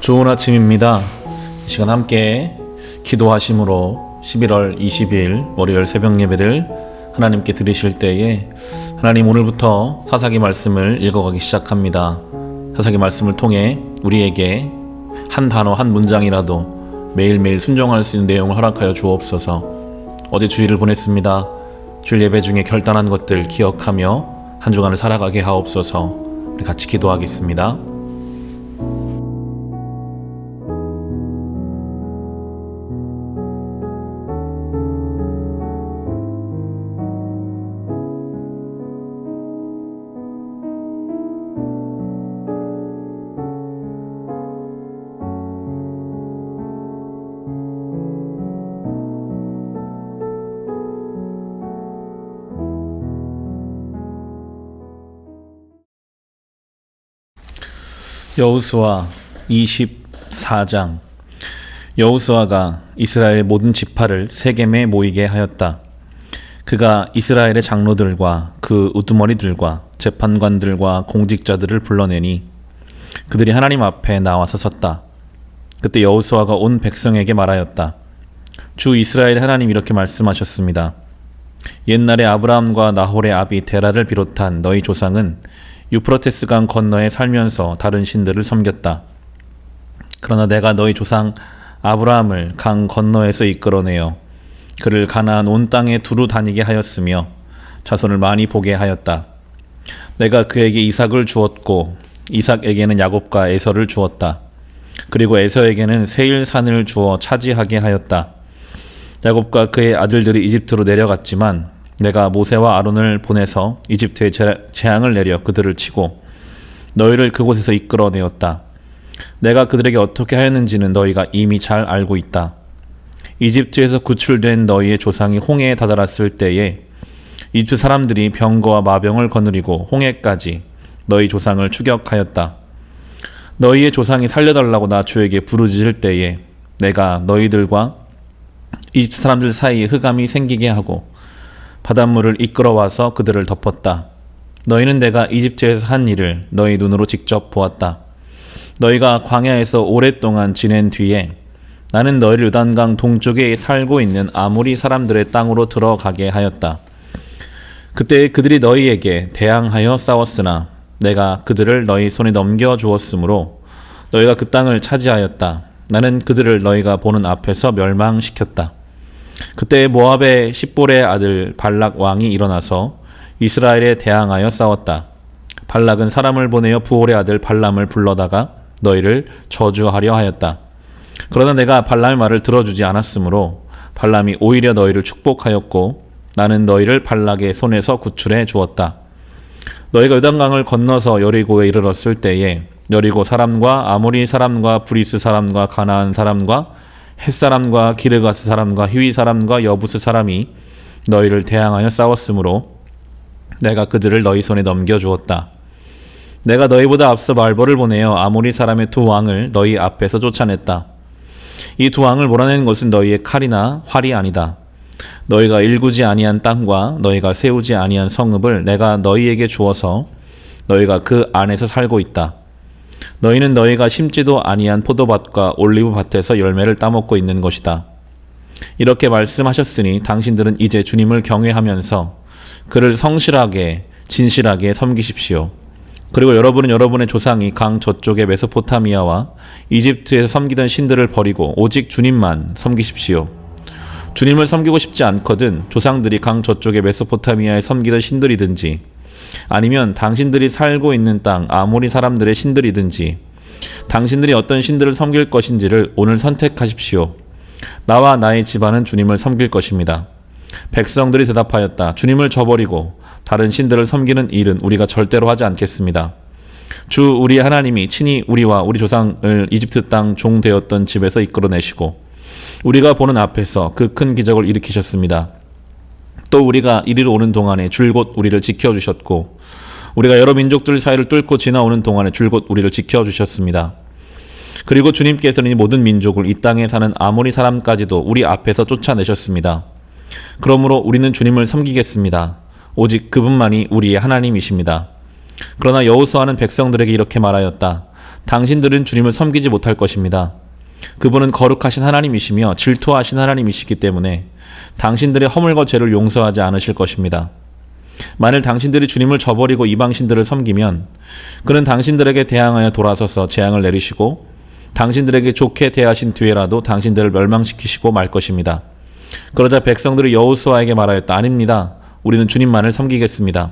좋은 아침입니다. 이 시간 함께 기도하심으로 11월 20일 월요일 새벽 예배를 하나님께 드리실 때에 하나님 오늘부터 사사기 말씀을 읽어가기 시작합니다. 사사기 말씀을 통해 우리에게 한 단어 한 문장이라도 매일매일 순종할 수 있는 내용을 허락하여 주옵소서. 어제 주일을 보냈습니다. 주일 예배 중에 결단한 것들 기억하며 한 주간을 살아가게 하옵소서. 우리 같이 기도하겠습니다. 여호수아 24장. 여호수아가 이스라엘의 모든 지파를 세겜에 모이게 하였다. 그가 이스라엘의 장로들과 그 우두머리들과 재판관들과 공직자들을 불러내니 그들이 하나님 앞에 나와서 섰다. 그때 여호수아가 온 백성에게 말하였다. 주 이스라엘 하나님 이렇게 말씀하셨습니다. 옛날에 아브라함과 나홀의 아비 데라를 비롯한 너희 조상은 유프라테스 강 건너에 살면서 다른 신들을 섬겼다. 그러나 내가 너희 조상 아브라함을 강 건너에서 이끌어내어 그를 가나안 온 땅에 두루 다니게 하였으며 자손을 많이 보게 하였다. 내가 그에게 이삭을 주었고 이삭에게는 야곱과 에서를 주었다. 그리고 에서에게는 세일산을 주어 차지하게 하였다. 야곱과 그의 아들들이 이집트로 내려갔지만 내가 모세와 아론을 보내서 이집트에 재앙을 내려 그들을 치고 너희를 그곳에서 이끌어내었다. 내가 그들에게 어떻게 하였는지는 너희가 이미 잘 알고 있다. 이집트에서 구출된 너희의 조상이 홍해에 다다랐을 때에 이집트 사람들이 병거와 마병을 거느리고 홍해까지 너희 조상을 추격하였다. 너희의 조상이 살려달라고 나 주에게 부르짖을 때에 내가 너희들과 이집트 사람들 사이에 흑암이 생기게 하고 바닷물을 이끌어와서 그들을 덮었다. 너희는 내가 이집트에서 한 일을 너희 눈으로 직접 보았다. 너희가 광야에서 오랫동안 지낸 뒤에 나는 너희를 요단강 동쪽에 살고 있는 아모리 사람들의 땅으로 들어가게 하였다. 그때 그들이 너희에게 대항하여 싸웠으나 내가 그들을 너희 손에 넘겨주었으므로 너희가 그 땅을 차지하였다. 나는 그들을 너희가 보는 앞에서 멸망시켰다. 그때 모압의 십볼의 아들 발락 왕이 일어나서 이스라엘에 대항하여 싸웠다. 발락은 사람을 보내어 부올의 아들 발람을 불러다가 너희를 저주하려 하였다. 그러나 내가 발람의 말을 들어주지 않았으므로 발람이 오히려 너희를 축복하였고 나는 너희를 발락의 손에서 구출해 주었다. 너희가 요단강을 건너서 여리고에 이르렀을 때에 여리고 사람과 아모리 사람과 브리스 사람과 가나안 사람과 헷사람과 기르가스 사람과 히위 사람과 여부스 사람이 너희를 대항하여 싸웠으므로 내가 그들을 너희 손에 넘겨주었다. 내가 너희보다 앞서 말벌을 보내어 아모리 사람의 두 왕을 너희 앞에서 쫓아냈다. 이 두 왕을 몰아내는 것은 너희의 칼이나 활이 아니다. 너희가 일구지 아니한 땅과 너희가 세우지 아니한 성읍을 내가 너희에게 주어서 너희가 그 안에서 살고 있다. 너희는 너희가 심지도 아니한 포도밭과 올리브밭에서 열매를 따먹고 있는 것이다. 이렇게 말씀하셨으니 당신들은 이제 주님을 경외하면서 그를 성실하게 진실하게 섬기십시오. 그리고 여러분은 여러분의 조상이 강 저쪽의 메소포타미아와 이집트에서 섬기던 신들을 버리고 오직 주님만 섬기십시오. 주님을 섬기고 싶지 않거든 조상들이 강 저쪽의 메소포타미아에 섬기던 신들이든지 아니면 당신들이 살고 있는 땅 아모리 사람들의 신들이든지 당신들이 어떤 신들을 섬길 것인지를 오늘 선택하십시오. 나와 나의 집안은 주님을 섬길 것입니다. 백성들이 대답하였다. 주님을 저버리고 다른 신들을 섬기는 일은 우리가 절대로 하지 않겠습니다. 주 우리 하나님이 친히 우리와 우리 조상을 이집트 땅 종 되었던 집에서 이끌어내시고 우리가 보는 앞에서 그 큰 기적을 일으키셨습니다. 또 우리가 이리로 오는 동안에 줄곧 우리를 지켜주셨고 우리가 여러 민족들 사이를 뚫고 지나오는 동안에 줄곧 우리를 지켜주셨습니다. 그리고 주님께서는 이 모든 민족을 이 땅에 사는 아모리 사람까지도 우리 앞에서 쫓아내셨습니다. 그러므로 우리는 주님을 섬기겠습니다. 오직 그분만이 우리의 하나님이십니다. 그러나 여호수아는 백성들에게 이렇게 말하였다. 당신들은 주님을 섬기지 못할 것입니다. 그분은 거룩하신 하나님이시며 질투하신 하나님이시기 때문에 당신들의 허물과 죄를 용서하지 않으실 것입니다. 만일 당신들이 주님을 저버리고 이방신들을 섬기면 그는 당신들에게 대항하여 돌아서서 재앙을 내리시고 당신들에게 좋게 대하신 뒤에라도 당신들을 멸망시키시고 말 것입니다. 그러자 백성들이 여호수아에게 말하였다. 아닙니다. 우리는 주님만을 섬기겠습니다.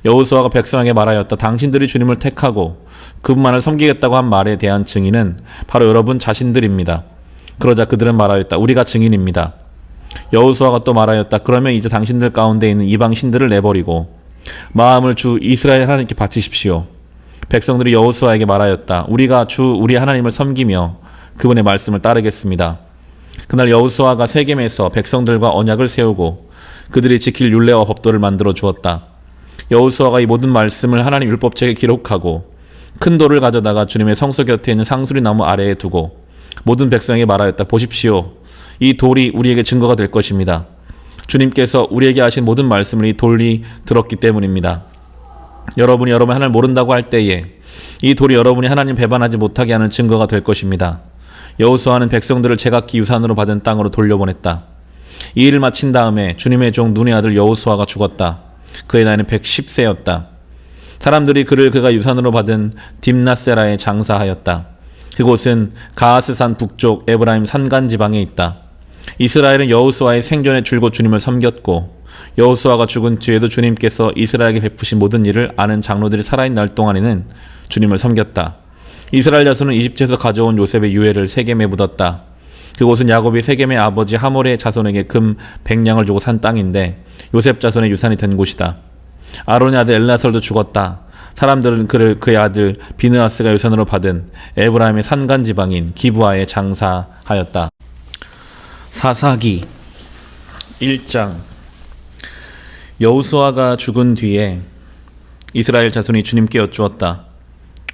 여호수아가 백성에게 말하였다. 당신들이 주님을 택하고 그분만을 섬기겠다고 한 말에 대한 증인은 바로 여러분 자신들입니다. 그러자 그들은 말하였다. 우리가 증인입니다. 여호수아가 또 말하였다. 그러면 이제 당신들 가운데 있는 이방 신들을 내버리고 마음을 주 이스라엘 하나님께 바치십시오. 백성들이 여호수아에게 말하였다. 우리가 주 우리 하나님을 섬기며 그분의 말씀을 따르겠습니다. 그날 여호수아가 세겜에서 백성들과 언약을 세우고 그들이 지킬 율례와 법도를 만들어 주었다. 여호수아가 이 모든 말씀을 하나님 율법책에 기록하고 큰 돌을 가져다가 주님의 성소 곁에 있는 상수리 나무 아래에 두고 모든 백성에게 말하였다. 보십시오. 이 돌이 우리에게 증거가 될 것입니다. 주님께서 우리에게 하신 모든 말씀을 이 돌이 들었기 때문입니다. 여러분이 여러분 하나님을 모른다고 할 때에 이 돌이 여러분이 하나님 배반하지 못하게 하는 증거가 될 것입니다. 여호수아는 백성들을 제각기 유산으로 받은 땅으로 돌려보냈다. 이 일을 마친 다음에 주님의 종 눈의 아들 여호수아가 죽었다. 그의 나이는 110세였다. 사람들이 그를 그가 유산으로 받은 딥나세라에 장사하였다. 그곳은 가하스산 북쪽 에브라임 산간 지방에 있다. 이스라엘은 여호수아의 생전에 줄곧 주님을 섬겼고 여호수아가 죽은 뒤에도 주님께서 이스라엘에게 베푸신 모든 일을 아는 장로들이 살아있는 날 동안에는 주님을 섬겼다. 이스라엘 자손은 이집트에서 가져온 요셉의 유해를 세겜에 묻었다. 그곳은 야곱이 세겜의 아버지 하몰의 자손에게 금 100냥을 주고 산 땅인데 요셉 자손의 유산이 된 곳이다. 아론의 아들 엘나설도 죽었다. 사람들은 그를 그의 아들 비느하스가 유산으로 받은 에브라임의 산간 지방인 기브아에 장사하였다. 사사기 1장. 여호수아가 죽은 뒤에 이스라엘 자손이 주님께 여쭈었다.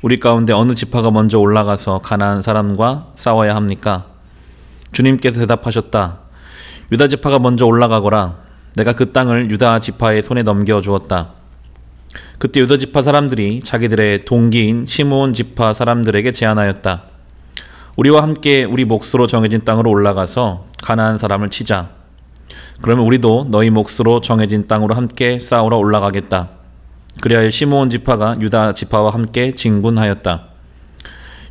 우리 가운데 어느 지파가 먼저 올라가서 가나안 사람과 싸워야 합니까? 주님께서 대답하셨다. 유다 지파가 먼저 올라가거라. 내가 그 땅을 유다 지파의 손에 넘겨주었다. 그때 유다 지파 사람들이 자기들의 동기인 시므온 지파 사람들에게 제안하였다. 우리와 함께 우리 몫으로 정해진 땅으로 올라가서 가나안 사람을 치자. 그러면 우리도 너희 몫으로 정해진 땅으로 함께 싸우러 올라가겠다. 그리하여 시므온 지파가 유다 지파와 함께 진군하였다.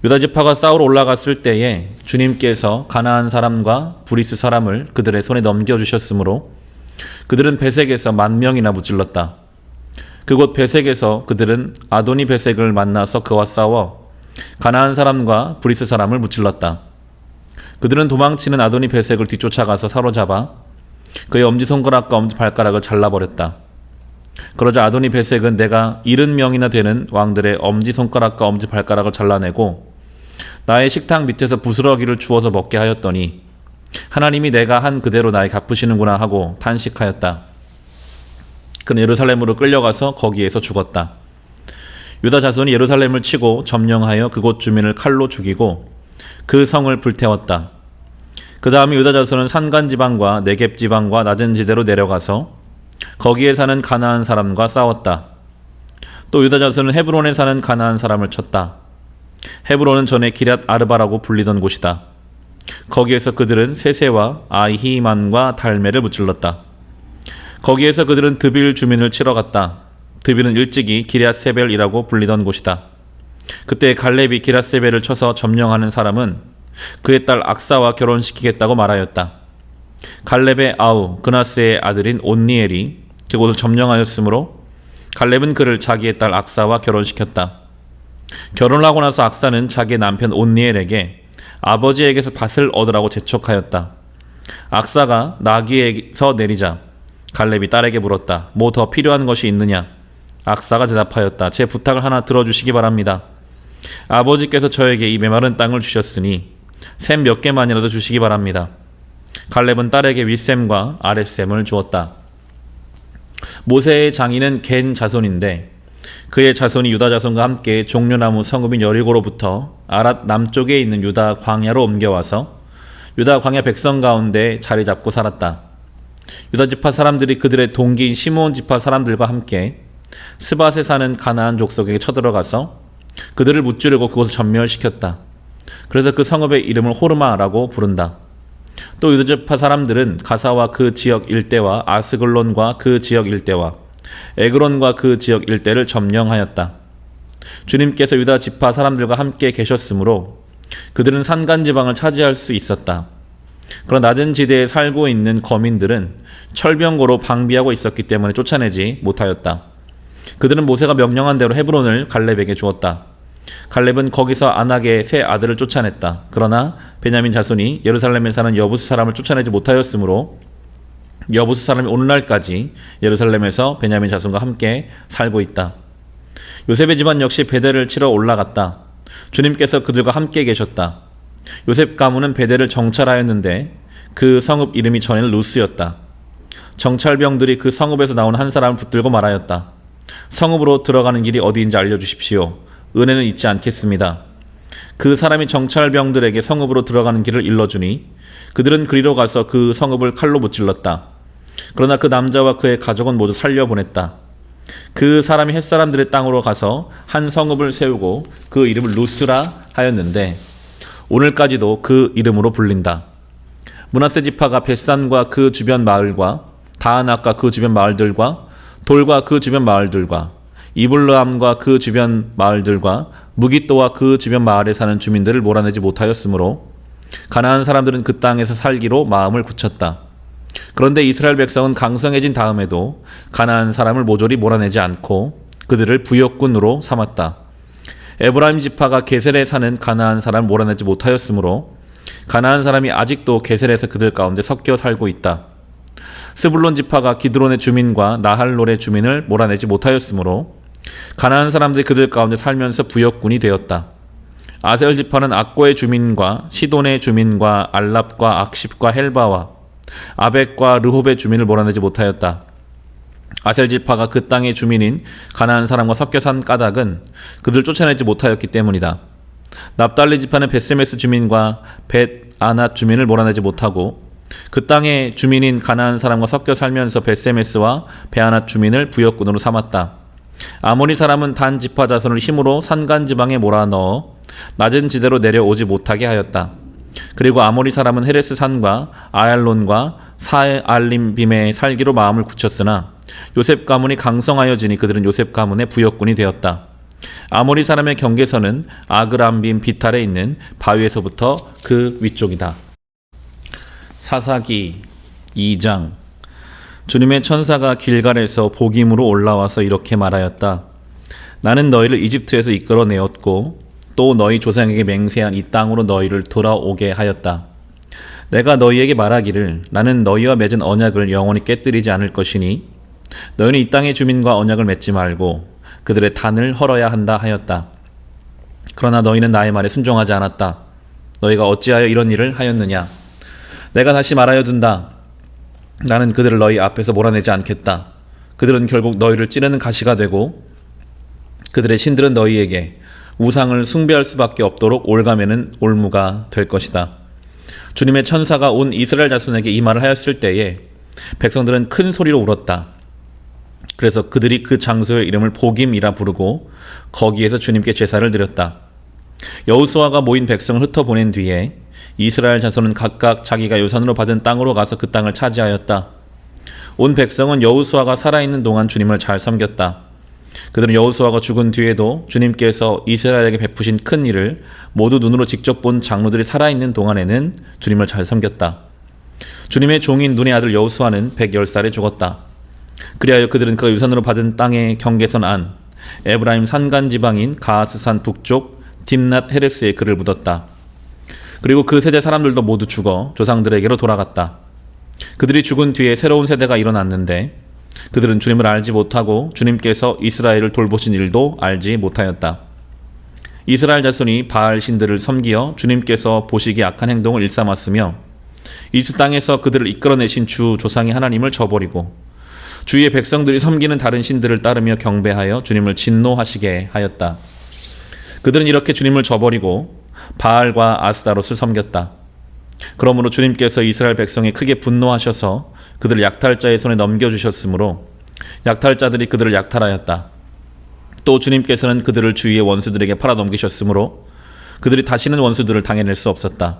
유다 지파가 싸우러 올라갔을 때에 주님께서 가나안 사람과 브리스 사람을 그들의 손에 넘겨주셨으므로 그들은 베색에서 10,000명이나 무찔렀다. 그곳 베색에서 그들은 아도니 베색을 만나서 그와 싸워 가나안 사람과 브리스 사람을 무찔렀다. 그들은 도망치는 아도니 베색을 뒤쫓아가서 사로잡아 그의 엄지손가락과 엄지발가락을 잘라버렸다. 그러자 아도니 베색은 내가 70명이나 되는 왕들의 엄지손가락과 엄지발가락을 잘라내고 나의 식탁 밑에서 부스러기를 주워서 먹게 하였더니 하나님이 내가 한 그대로 나에 갚으시는구나 하고 탄식하였다. 그는 예루살렘으로 끌려가서 거기에서 죽었다. 유다 자손이 예루살렘을 치고 점령하여 그곳 주민을 칼로 죽이고 그 성을 불태웠다. 그 다음에 유다 자손은 산간 지방과 네겝 지방과 낮은 지대로 내려가서 거기에 사는 가나안 사람과 싸웠다. 또 유다 자손은 헤브론에 사는 가나안 사람을 쳤다. 헤브론은 전에 기럇 아르바라고 불리던 곳이다. 거기에서 그들은 세세와 아히만과 달메를 무찔렀다. 거기에서 그들은 드빌 주민을 치러 갔다. 드빌은 일찍이 기럇 세벨이라고 불리던 곳이다. 그때 갈렙이 기럇 세벨을 쳐서 점령하는 사람은 그의 딸 악사와 결혼시키겠다고 말하였다. 갈렙의 아우 그나스의 아들인 온니엘이 그곳을 점령하였으므로 갈렙은 그를 자기의 딸 악사와 결혼시켰다. 결혼을 하고 나서 악사는 자기의 남편 온니엘에게 아버지에게서 밭을 얻으라고 재촉하였다. 악사가 나귀에서 내리자 갈렙이 딸에게 물었다. 뭐 더 필요한 것이 있느냐? 악사가 대답하였다. 제 부탁을 하나 들어주시기 바랍니다. 아버지께서 저에게 이 메마른 땅을 주셨으니 샘 몇 개만이라도 주시기 바랍니다. 갈렙은 딸에게 윗샘과 아랫샘을 주었다. 모세의 장인은 겐 자손인데 그의 자손이 유다 자손과 함께 종려나무 성읍인 여리고로부터 아랏 남쪽에 있는 유다 광야로 옮겨와서 유다 광야 백성 가운데 자리 잡고 살았다. 유다 지파 사람들이 그들의 동기인 시므온 지파 사람들과 함께 스밧에 사는 가나안 족속에게 쳐들어가서 그들을 무찌르고 그곳을 전멸시켰다. 그래서 그 성읍의 이름을 호르마라고 부른다. 또 유다지파 사람들은 가사와 그 지역 일대와 아스글론과 그 지역 일대와 에그론과 그 지역 일대를 점령하였다. 주님께서 유다 지파 사람들과 함께 계셨으므로 그들은 산간지방을 차지할 수 있었다. 그러나 낮은 지대에 살고 있는 거민들은 철병거로 방비하고 있었기 때문에 쫓아내지 못하였다. 그들은 모세가 명령한 대로 헤브론을 갈렙에게 주었다. 갈렙은 거기서 안악의 세 아들을 쫓아냈다. 그러나 베냐민 자손이 예루살렘에 사는 여부스 사람을 쫓아내지 못하였으므로 여부스 사람이 오늘날까지 예루살렘에서 베냐민 자손과 함께 살고 있다. 요셉의 집안 역시 베델을 치러 올라갔다. 주님께서 그들과 함께 계셨다. 요셉 가문은 베델을 정찰하였는데 그 성읍 이름이 전에는 루스였다. 정찰병들이 그 성읍에서 나온 한 사람을 붙들고 말하였다. 성읍으로 들어가는 길이 어디인지 알려주십시오. 은혜는 잊지 않겠습니다. 그 사람이 정찰병들에게 성읍으로 들어가는 길을 일러주니 그들은 그리로 가서 그 성읍을 칼로 무찔렀다. 그러나 그 남자와 그의 가족은 모두 살려보냈다. 그 사람이 햇사람들의 땅으로 가서 한 성읍을 세우고 그 이름을 루스라 하였는데 오늘까지도 그 이름으로 불린다. 므낫세 지파가 벳산과 그 주변 마을과 다아낙과 그 주변 마을들과 돌과 그 주변 마을들과 이블르함과 그 주변 마을들과 무깃도와 그 주변 마을에 사는 주민들을 몰아내지 못하였으므로 가나안 사람들은 그 땅에서 살기로 마음을 굳혔다. 그런데 이스라엘 백성은 강성해진 다음에도 가나안 사람을 모조리 몰아내지 않고 그들을 부역군으로 삼았다. 에브라임 지파가 게셀에 사는 가나안 사람을 몰아내지 못하였으므로 가나안 사람이 아직도 게셀에서 그들 가운데 섞여 살고 있다. 스불론 지파가 기드론의 주민과 나할롤의 주민을 몰아내지 못하였으므로 가나안 사람들이 그들 가운데 살면서 부역군이 되었다. 아셀 지파는 악고의 주민과 시돈의 주민과 알랍과 악십과 헬바와 아벡과 르홉의 주민을 몰아내지 못하였다. 아셀 지파가 그 땅의 주민인 가나안 사람과 섞여 산 까닭은 그들 쫓아내지 못하였기 때문이다. 납달리 지파는 벳세메스 주민과 벳아낫 주민을 몰아내지 못하고 그 땅의 주민인 가나안 사람과 섞여 살면서 벳세메스와 베아낫 주민을 부역군으로 삼았다. 아모리 사람은 단 지파 자손을 힘으로 산간 지방에 몰아넣어 낮은 지대로 내려오지 못하게 하였다. 그리고 아모리 사람은 헤레스 산과 아얄론과 사알림빔에 살기로 마음을 굳혔으나 요셉 가문이 강성하여지니 그들은 요셉 가문의 부역군이 되었다. 아모리 사람의 경계선은 아그람빔 비탈에 있는 바위에서부터 그 위쪽이다. 사사기 2장. 주님의 천사가 길갈에서 복임으로 올라와서 이렇게 말하였다. 나는 너희를 이집트에서 이끌어내었고 또 너희 조상에게 맹세한 이 땅으로 너희를 돌아오게 하였다. 내가 너희에게 말하기를 나는 너희와 맺은 언약을 영원히 깨뜨리지 않을 것이니 너희는 이 땅의 주민과 언약을 맺지 말고 그들의 단을 헐어야 한다 하였다. 그러나 너희는 나의 말에 순종하지 않았다. 너희가 어찌하여 이런 일을 하였느냐? 내가 다시 말하여 둔다. 나는 그들을 너희 앞에서 몰아내지 않겠다. 그들은 결국 너희를 찌르는 가시가 되고 그들의 신들은 너희에게 우상을 숭배할 수밖에 없도록 올가매는 올무가 될 것이다. 주님의 천사가 온 이스라엘 자손에게 이 말을 하였을 때에 백성들은 큰 소리로 울었다. 그래서 그들이 그 장소의 이름을 복임이라 부르고 거기에서 주님께 제사를 드렸다. 여호수아가 모인 백성을 흩어보낸 뒤에 이스라엘 자손은 각각 자기가 유산으로 받은 땅으로 가서 그 땅을 차지하였다. 온 백성은 여호수아가 살아있는 동안 주님을 잘 섬겼다. 그들은 여호수아가 죽은 뒤에도 주님께서 이스라엘에게 베푸신 큰 일을 모두 눈으로 직접 본 장로들이 살아있는 동안에는 주님을 잘 섬겼다. 주님의 종인 눈의 아들 여호수아는 110살에 죽었다. 그리하여 그들은 그 유산으로 받은 땅의 경계선 안 에브라임 산간 지방인 가하스산 북쪽 딥낫 헤레스에 그를 묻었다. 그리고 그 세대 사람들도 모두 죽어 조상들에게로 돌아갔다. 그들이 죽은 뒤에 새로운 세대가 일어났는데 그들은 주님을 알지 못하고 주님께서 이스라엘을 돌보신 일도 알지 못하였다. 이스라엘 자손이 바알 신들을 섬기어 주님께서 보시기 악한 행동을 일삼았으며 이집트 땅에서 그들을 이끌어내신 주 조상의 하나님을 저버리고 주위의 백성들이 섬기는 다른 신들을 따르며 경배하여 주님을 진노하시게 하였다. 그들은 이렇게 주님을 저버리고 바알과 아스다롯을 섬겼다. 그러므로 주님께서 이스라엘 백성에 크게 분노하셔서 그들을 약탈자의 손에 넘겨주셨으므로 약탈자들이 그들을 약탈하였다. 또 주님께서는 그들을 주위의 원수들에게 팔아넘기셨으므로 그들이 다시는 원수들을 당해낼 수 없었다.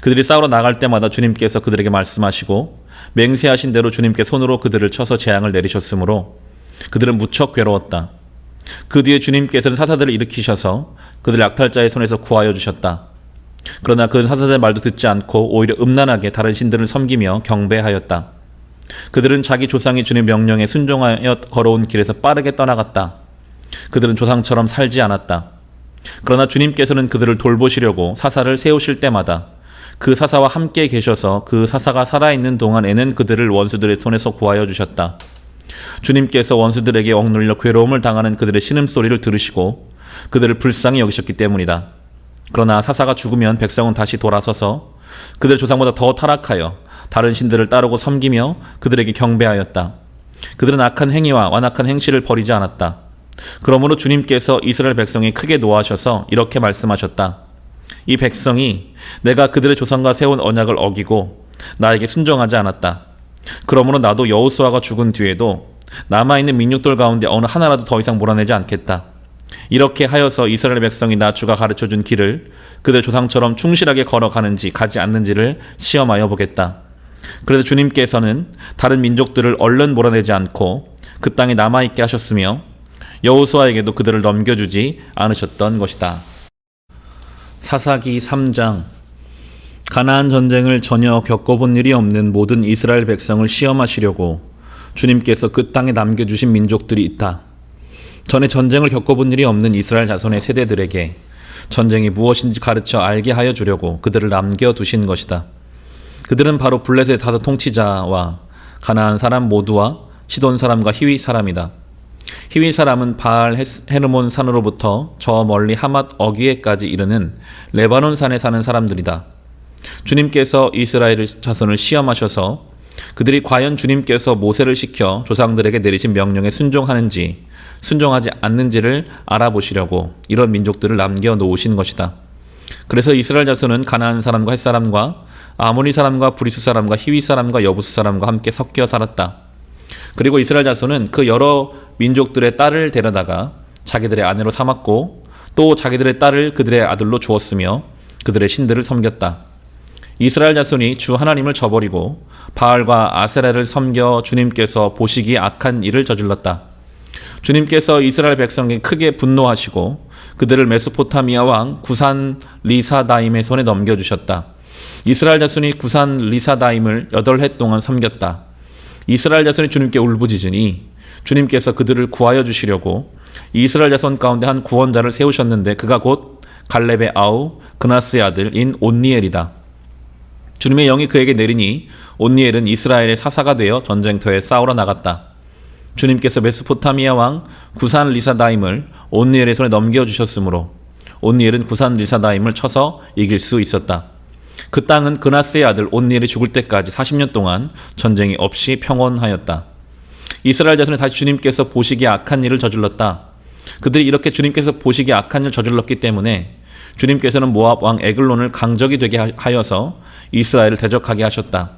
그들이 싸우러 나갈 때마다 주님께서 그들에게 말씀하시고 맹세하신 대로 주님께 손으로 그들을 쳐서 재앙을 내리셨으므로 그들은 무척 괴로웠다. 그 뒤에 주님께서는 사사들을 일으키셔서 그들 약탈자의 손에서 구하여 주셨다. 그러나 그는 사사들의 말도 듣지 않고 오히려 음란하게 다른 신들을 섬기며 경배하였다. 그들은 자기 조상이 주님 명령에 순종하여 걸어온 길에서 빠르게 떠나갔다. 그들은 조상처럼 살지 않았다. 그러나 주님께서는 그들을 돌보시려고 사사를 세우실 때마다 그 사사와 함께 계셔서 그 사사가 살아있는 동안에는 그들을 원수들의 손에서 구하여 주셨다. 주님께서 원수들에게 억눌려 괴로움을 당하는 그들의 신음소리를 들으시고 그들을 불쌍히 여기셨기 때문이다. 그러나 사사가 죽으면 백성은 다시 돌아서서 그들 조상보다 더 타락하여 다른 신들을 따르고 섬기며 그들에게 경배하였다. 그들은 악한 행위와 완악한 행실을 버리지 않았다. 그러므로 주님께서 이스라엘 백성이 크게 노하셔서 이렇게 말씀하셨다. 이 백성이 내가 그들의 조상과 세운 언약을 어기고 나에게 순종하지 않았다. 그러므로 나도 여호수아가 죽은 뒤에도 남아있는 민족들 가운데 어느 하나라도 더 이상 몰아내지 않겠다. 이렇게 하여서 이스라엘 백성이 나 주가 가르쳐준 길을 그들 조상처럼 충실하게 걸어가는지 가지 않는지를 시험하여 보겠다. 그래서 주님께서는 다른 민족들을 얼른 몰아내지 않고 그 땅에 남아있게 하셨으며 여호수아에게도 그들을 넘겨주지 않으셨던 것이다. 사사기 3장. 가나안 전쟁을 전혀 겪어본 일이 없는 모든 이스라엘 백성을 시험하시려고 주님께서 그 땅에 남겨주신 민족들이 있다. 전에 전쟁을 겪어본 일이 없는 이스라엘 자손의 세대들에게 전쟁이 무엇인지 가르쳐 알게 하여 주려고 그들을 남겨두신 것이다. 그들은 바로 블레셋 다섯 통치자와 가나안 사람 모두와 시돈 사람과 히위 사람이다. 히위 사람은 바알 헤르몬 산으로부터 저 멀리 하맛 어귀에까지 이르는 레바논 산에 사는 사람들이다. 주님께서 이스라엘 자손을 시험하셔서 그들이 과연 주님께서 모세를 시켜 조상들에게 내리신 명령에 순종하는지 순종하지 않는지를 알아보시려고 이런 민족들을 남겨놓으신 것이다. 그래서 이스라엘 자손은 가나안 사람과 헷 사람과 아모리 사람과 브리스 사람과 히위 사람과 여부스 사람과 함께 섞여 살았다. 그리고 이스라엘 자손은 그 여러 민족들의 딸을 데려다가 자기들의 아내로 삼았고 또 자기들의 딸을 그들의 아들로 주었으며 그들의 신들을 섬겼다. 이스라엘 자손이 주 하나님을 저버리고 바알과 아세라를 섬겨 주님께서 보시기에 악한 일을 저질렀다. 주님께서 이스라엘 백성에게 크게 분노하시고 그들을 메소포타미아 왕 구산 리사다임의 손에 넘겨주셨다. 이스라엘 자손이 구산 리사다임을 8해 동안 섬겼다. 이스라엘 자손이 주님께 울부짖으니 주님께서 그들을 구하여 주시려고 이스라엘 자손 가운데 한 구원자를 세우셨는데 그가 곧 갈렙의 아우 그나스의 아들인 온니엘이다. 주님의 영이 그에게 내리니 온니엘은 이스라엘의 사사가 되어 전쟁터에 싸우러 나갔다. 주님께서 메소포타미아 왕 구산 리사다임을 온니엘의 손에 넘겨주셨으므로 온니엘은 구산 리사다임을 쳐서 이길 수 있었다. 그 땅은 그나스의 아들 온니엘이 죽을 때까지 40년 동안 전쟁이 없이 평온하였다. 이스라엘 자손이 다시 주님께서 보시기에 악한 일을 저질렀다. 그들이 이렇게 주님께서 보시기에 악한 일을 저질렀기 때문에 주님께서는 모압 왕 에글론을 강적이 되게 하여서 이스라엘을 대적하게 하셨다.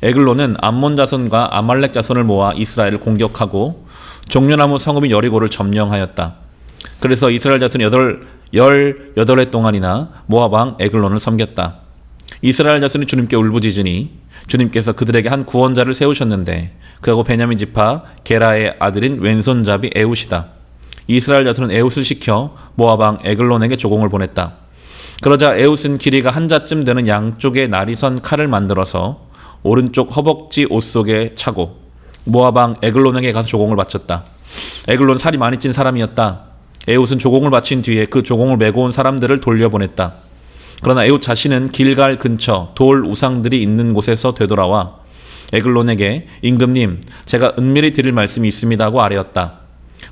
에글론은 암몬 자손과 아말렉 자손을 모아 이스라엘을 공격하고 종려나무 성읍인 여리고를 점령하였다. 그래서 이스라엘 자손이 18해 동안이나 모압 왕 에글론을 섬겼다. 이스라엘 자손이 주님께 울부짖으니 주님께서 그들에게 한 구원자를 세우셨는데 그하고 베냐민 지파 게라의 아들인 왼손잡이 에웃이다. 이스라엘 자손은 에웃을 시켜 모압 왕 에글론에게 조공을 보냈다. 그러자 에웃은 길이가 한 자쯤 되는 양쪽에 날이 선 칼을 만들어서 오른쪽 허벅지 옷 속에 차고 모압 왕 에글론에게 가서 조공을 바쳤다. 에글론 살이 많이 찐 사람이었다. 에웃은 조공을 바친 뒤에 그 조공을 메고 온 사람들을 돌려보냈다. 그러나 에웃 자신은 길갈 근처 돌 우상들이 있는 곳에서 되돌아와 에글론에게 임금님 제가 은밀히 드릴 말씀이 있습니다 하고 아뢰었다.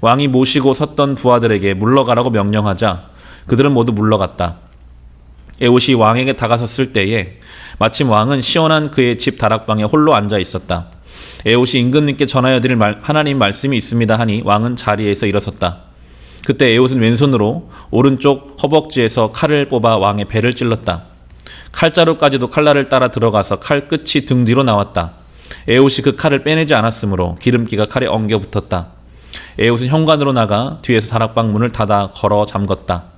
왕이 모시고 섰던 부하들에게 물러가라고 명령하자 그들은 모두 물러갔다. 에웃이 왕에게 다가섰을 때에 마침 왕은 시원한 그의 집 다락방에 홀로 앉아 있었다. 에웃이 임금님께 전하여 드릴 하나님 말씀이 있습니다 하니 왕은 자리에서 일어섰다. 그때 에웃은 왼손으로 오른쪽 허벅지에서 칼을 뽑아 왕의 배를 찔렀다. 칼자루까지도 칼날을 따라 들어가서 칼 끝이 등 뒤로 나왔다. 에웃이 그 칼을 빼내지 않았으므로 기름기가 칼에 엉겨 붙었다. 에훗은 현관으로 나가 뒤에서 다락방 문을 닫아 걸어 잠갔다.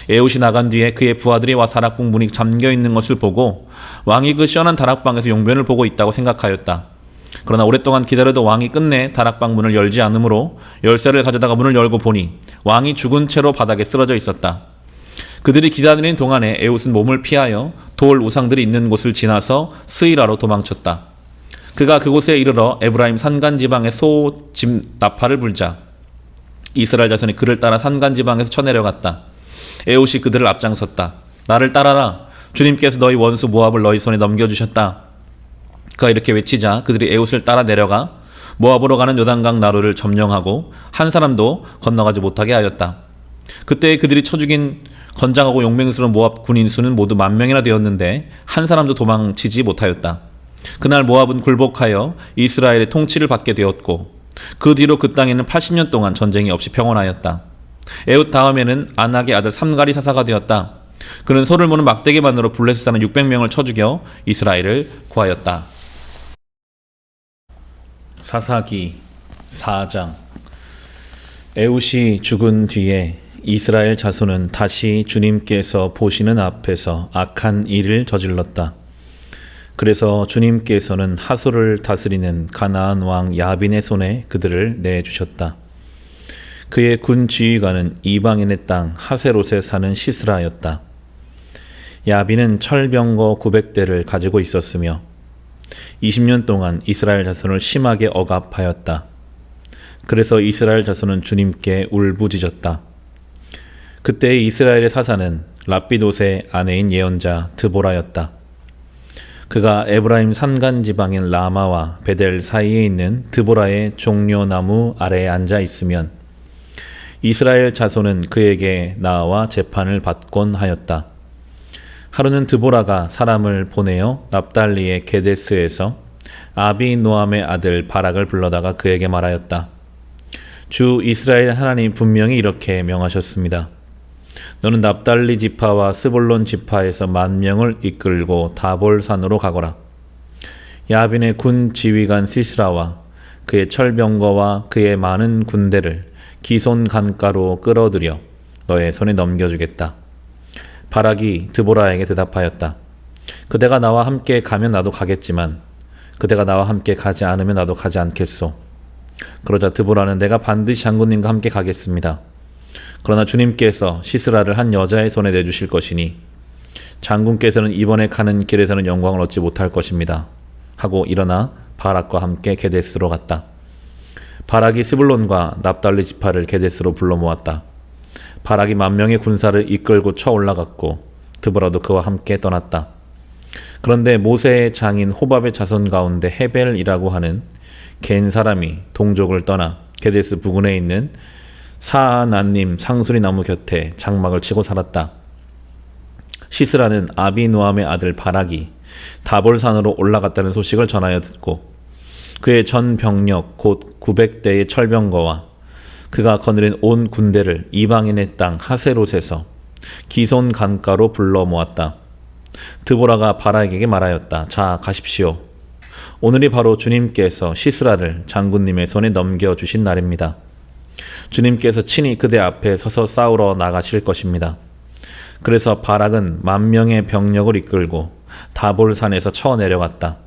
에훗이 나간 뒤에 그의 부하들이 와 다락방 문이 잠겨 있는 것을 보고 왕이 그 시원한 다락방에서 용변을 보고 있다고 생각하였다. 그러나 오랫동안 기다려도 왕이 끝내 다락방 문을 열지 않으므로 열쇠를 가져다가 문을 열고 보니 왕이 죽은 채로 바닥에 쓰러져 있었다. 그들이 기다리는 동안에 에훗은 몸을 피하여 돌 우상들이 있는 곳을 지나서 스이라로 도망쳤다. 그가 그곳에 이르러 에브라임 산간지방의 소집 나팔을 불자 이스라엘 자손이 그를 따라 산간지방에서 쳐내려갔다. 에훗이 그들을 앞장섰다. 나를 따라라. 주님께서 너희 원수 모압을 너희 손에 넘겨주셨다. 그가 이렇게 외치자 그들이 에훗을 따라 내려가 모압으로 가는 요단강 나루를 점령하고 한 사람도 건너가지 못하게 하였다. 그때 그들이 쳐 죽인 건장하고 용맹스러운 모압 군인 수는 모두 10,000명이나 되었는데 한 사람도 도망치지 못하였다. 그날 모압은 굴복하여 이스라엘의 통치를 받게 되었고 그 뒤로 그 땅에는 80년 동안 전쟁이 없이 평온하였다. 에훗 다음에는 아낙의 아들 삼갈이 사사가 되었다. 그는 소를 무는 막대기만으로 블레셋 사는 600명을 쳐 죽여 이스라엘을 구하였다. 사사기 4장. 에훗이 죽은 뒤에 이스라엘 자손은 다시 주님께서 보시는 앞에서 악한 일을 저질렀다. 그래서 주님께서는 하솔을 다스리는 가나안 왕 야빈의 손에 그들을 내주셨다. 그의 군 지휘관은 이방인의 땅 하세롯에 사는 시스라였다. 야빈은 철병거 900대를 가지고 있었으며 20년 동안 이스라엘 자손을 심하게 억압하였다. 그래서 이스라엘 자손은 주님께 울부짖었다. 그때 이스라엘의 사사는 랍비돗의 아내인 예언자 드보라였다. 그가 에브라임 산간 지방인 라마와 베델 사이에 있는 드보라의 종려나무 아래에 앉아 있으면 이스라엘 자손은 그에게 나와 재판을 받곤 하였다. 하루는 드보라가 사람을 보내어 납달리의 게데스에서 아비노함의 아들 바락을 불러다가 그에게 말하였다. 주 이스라엘 하나님 분명히 이렇게 명하셨습니다. 너는 납달리 지파와 스볼론 지파에서 10,000명을 이끌고 다볼산으로 가거라. 야빈의 군 지휘관 시스라와 그의 철병거와 그의 많은 군대를 기손 강가로 끌어들여 너의 손에 넘겨주겠다. 바락이 드보라에게 대답하였다. 그대가 나와 함께 가면 나도 가겠지만 그대가 나와 함께 가지 않으면 나도 가지 않겠소. 그러자 드보라는 내가 반드시 장군님과 함께 가겠습니다. 그러나 주님께서 시스라를 한 여자의 손에 내주실 것이니 장군께서는 이번에 가는 길에서는 영광을 얻지 못할 것입니다. 하고 일어나 바락과 함께 게데스로 갔다. 바락이 스불론과 납달리 지파를 게데스로 불러 모았다. 바락이 10,000명의 군사를 이끌고 쳐 올라갔고 드보라도 그와 함께 떠났다. 그런데 모세의 장인 호밥의 자손 가운데 헤벨이라고 하는 겐 사람이 동족을 떠나 게데스 부근에 있는 사아나님 상수리 나무 곁에 장막을 치고 살았다. 시스라는 아비노함의 아들 바락이 다볼산으로 올라갔다는 소식을 전하여 듣고 그의 전 병력 곧 900대의 철병거와 그가 거느린 온 군대를 이방인의 땅 하세롯에서 기손 강가로 불러 모았다. 드보라가 바락에게 말하였다. 자, 가십시오. 오늘이 바로 주님께서 시스라를 장군님의 손에 넘겨주신 날입니다. 주님께서 친히 그대 앞에 서서 싸우러 나가실 것입니다. 그래서 바락은 10,000명의 병력을 이끌고 다볼산에서 쳐 내려갔다.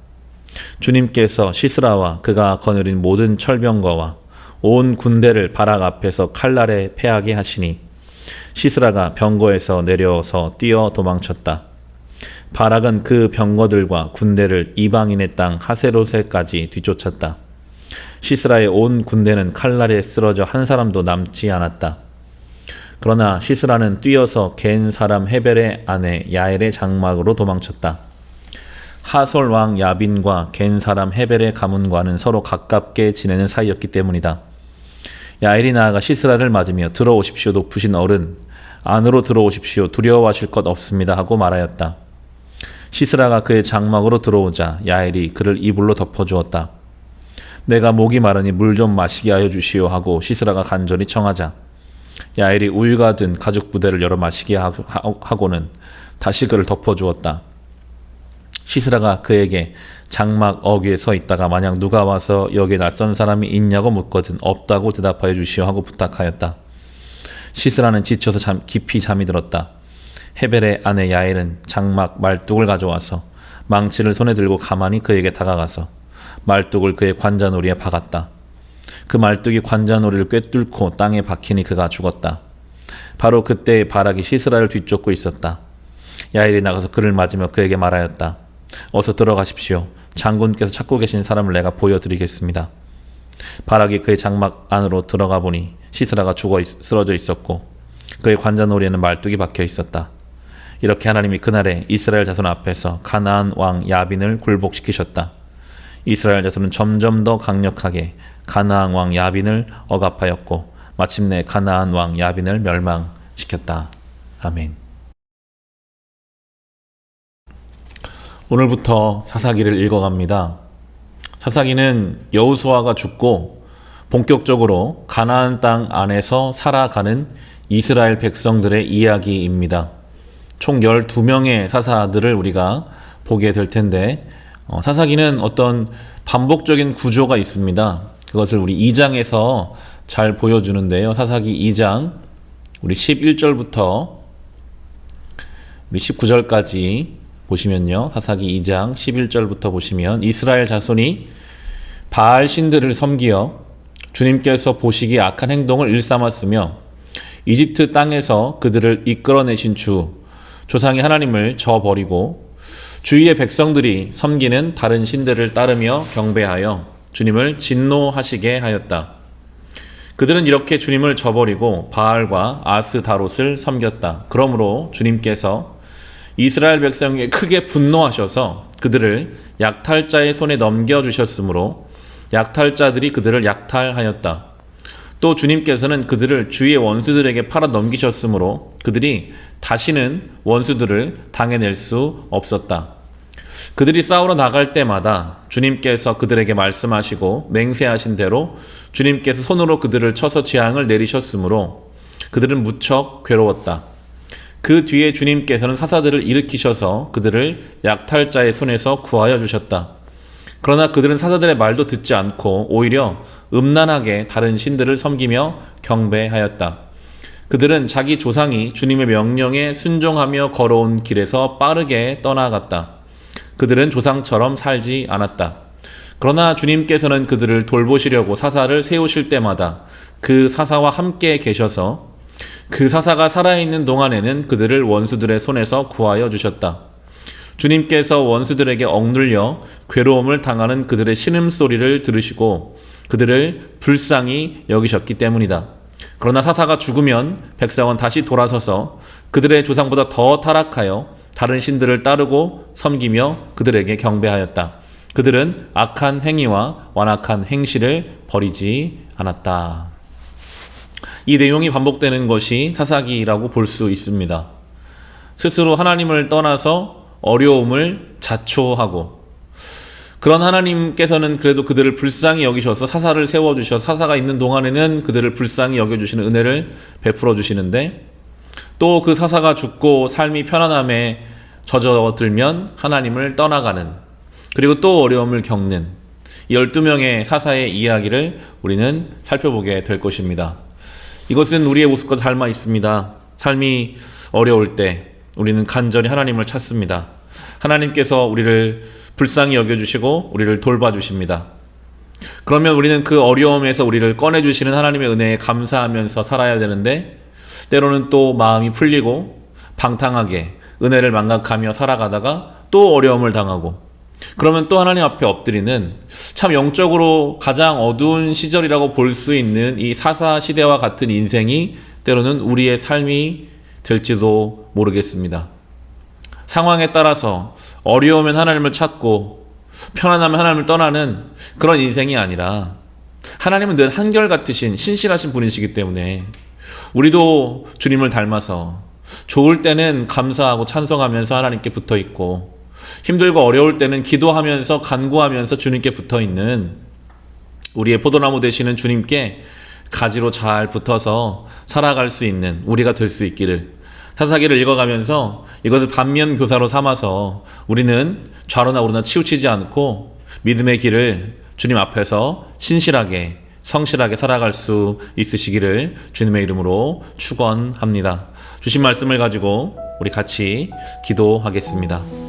주님께서 시스라와 그가 거느린 모든 철병거와 온 군대를 바락 앞에서 칼날에 패하게 하시니 시스라가 병거에서 내려서 뛰어 도망쳤다. 바락은 그 병거들과 군대를 이방인의 땅 하세롯에까지 뒤쫓았다. 시스라의 온 군대는 칼날에 쓰러져 한 사람도 남지 않았다. 그러나 시스라는 뛰어서 겐 사람 헤벨의 아내 야엘의 장막으로 도망쳤다. 하솔 왕 야빈과 겐 사람 헤벨의 가문과는 서로 가깝게 지내는 사이였기 때문이다. 야엘이 나아가 시스라를 맞으며 들어오십시오 높으신 어른, 안으로 들어오십시오 두려워하실 것 없습니다 하고 말하였다. 시스라가 그의 장막으로 들어오자 야엘이 그를 이불로 덮어주었다. 내가 목이 마르니 물 좀 마시게 하여 주시오 하고 시스라가 간절히 청하자 야엘이 우유가 든 가죽 부대를 열어 마시게 하고는 다시 그를 덮어주었다. 시스라가 그에게 장막 어귀에 서 있다가 만약 누가 와서 여기에 낯선 사람이 있냐고 묻거든 없다고 대답하여 주시오 하고 부탁하였다. 시스라는 지쳐서 깊이 잠이 들었다. 헤벨의 아내 야엘은 장막 말뚝을 가져와서 망치를 손에 들고 가만히 그에게 다가가서 말뚝을 그의 관자놀이에 박았다. 그 말뚝이 관자놀이를 꿰뚫고 땅에 박히니 그가 죽었다. 바로 그때 바락이 시스라를 뒤쫓고 있었다. 야엘이 나가서 그를 맞으며 그에게 말하였다. 어서 들어가십시오. 장군께서 찾고 계신 사람을 내가 보여드리겠습니다. 바락이 그의 장막 안으로 들어가 보니 시스라가 쓰러져 있었고 그의 관자놀이에는 말뚝이 박혀 있었다. 이렇게 하나님이 그날에 이스라엘 자손 앞에서 가나안 왕 야빈을 굴복시키셨다. 이스라엘 자손은 점점 더 강력하게 가나안 왕 야빈을 억압하였고 마침내 가나안 왕 야빈을 멸망시켰다. 아멘. 오늘부터 사사기를 읽어갑니다. 사사기는 여호수아가 죽고 본격적으로 가나안 땅 안에서 살아가는 이스라엘 백성들의 이야기입니다. 총 12명의 사사들을 우리가 보게 될 텐데 사사기는 어떤 반복적인 구조가 있습니다. 그것을 우리 2장에서 잘 보여주는데요. 사사기 2장 우리 11절부터 우리 19절까지 보시면요. 사사기 2장 11절부터 보시면 이스라엘 자손이 바알 신들을 섬기어 주님께서 보시기에 악한 행동을 일삼았으며 이집트 땅에서 그들을 이끌어내신 조상의 하나님을 저버리고 주위의 백성들이 섬기는 다른 신들을 따르며 경배하여 주님을 진노하시게 하였다. 그들은 이렇게 주님을 저버리고 바알과 아스다롯을 섬겼다. 그러므로 주님께서 이스라엘 백성에게 크게 분노하셔서 그들을 약탈자의 손에 넘겨주셨으므로 약탈자들이 그들을 약탈하였다. 또 주님께서는 그들을 주위의 원수들에게 팔아 넘기셨으므로 그들이 다시는 원수들을 당해낼 수 없었다. 그들이 싸우러 나갈 때마다 주님께서 그들에게 말씀하시고 맹세하신 대로 주님께서 손으로 그들을 쳐서 재앙을 내리셨으므로 그들은 무척 괴로웠다. 그 뒤에 주님께서는 사사들을 일으키셔서 그들을 약탈자의 손에서 구하여 주셨다. 그러나 그들은 사사들의 말도 듣지 않고 오히려 음란하게 다른 신들을 섬기며 경배하였다. 그들은 자기 조상이 주님의 명령에 순종하며 걸어온 길에서 빠르게 떠나갔다. 그들은 조상처럼 살지 않았다. 그러나 주님께서는 그들을 돌보시려고 사사를 세우실 때마다 그 사사와 함께 계셔서 그 사사가 살아있는 동안에는 그들을 원수들의 손에서 구하여 주셨다. 주님께서 원수들에게 억눌려 괴로움을 당하는 그들의 신음소리를 들으시고 그들을 불쌍히 여기셨기 때문이다. 그러나 사사가 죽으면 백성은 다시 돌아서서 그들의 조상보다 더 타락하여 다른 신들을 따르고 섬기며 그들에게 경배하였다. 그들은 악한 행위와 완악한 행실을 버리지 않았다. 이 내용이 반복되는 것이 사사기라고 볼 수 있습니다. 스스로 하나님을 떠나서 어려움을 자초하고 그런 하나님께서는 그래도 그들을 불쌍히 여기셔서 사사를 세워주셔서 사사가 있는 동안에는 그들을 불쌍히 여겨주시는 은혜를 베풀어 주시는데 또 그 사사가 죽고 삶이 편안함에 젖어들면 하나님을 떠나가는 그리고 또 어려움을 겪는 12명의 사사의 이야기를 우리는 살펴보게 될 것입니다. 이것은 우리의 모습과 닮아 있습니다. 삶이 어려울 때 우리는 간절히 하나님을 찾습니다. 하나님께서 우리를 불쌍히 여겨주시고 우리를 돌봐주십니다. 그러면 우리는 그 어려움에서 우리를 꺼내주시는 하나님의 은혜에 감사하면서 살아야 되는데 때로는 또 마음이 풀리고 방탕하게 은혜를 망각하며 살아가다가 또 어려움을 당하고 그러면 또 하나님 앞에 엎드리는 참 영적으로 가장 어두운 시절이라고 볼 수 있는 이 사사 시대와 같은 인생이 때로는 우리의 삶이 될지도 모르겠습니다. 상황에 따라서 어려우면 하나님을 찾고 편안하면 하나님을 떠나는 그런 인생이 아니라 하나님은 늘 한결같으신 신실하신 분이시기 때문에 우리도 주님을 닮아서 좋을 때는 감사하고 찬송하면서 하나님께 붙어있고 힘들고 어려울 때는 기도하면서 간구하면서 주님께 붙어있는 우리의 포도나무 되시는 주님께 가지로 잘 붙어서 살아갈 수 있는 우리가 될 수 있기를 사사기를 읽어가면서 이것을 반면 교사로 삼아서 우리는 좌로나 우로나 치우치지 않고 믿음의 길을 주님 앞에서 신실하게 성실하게 살아갈 수 있으시기를 주님의 이름으로 축원합니다. 주신 말씀을 가지고 우리 같이 기도하겠습니다.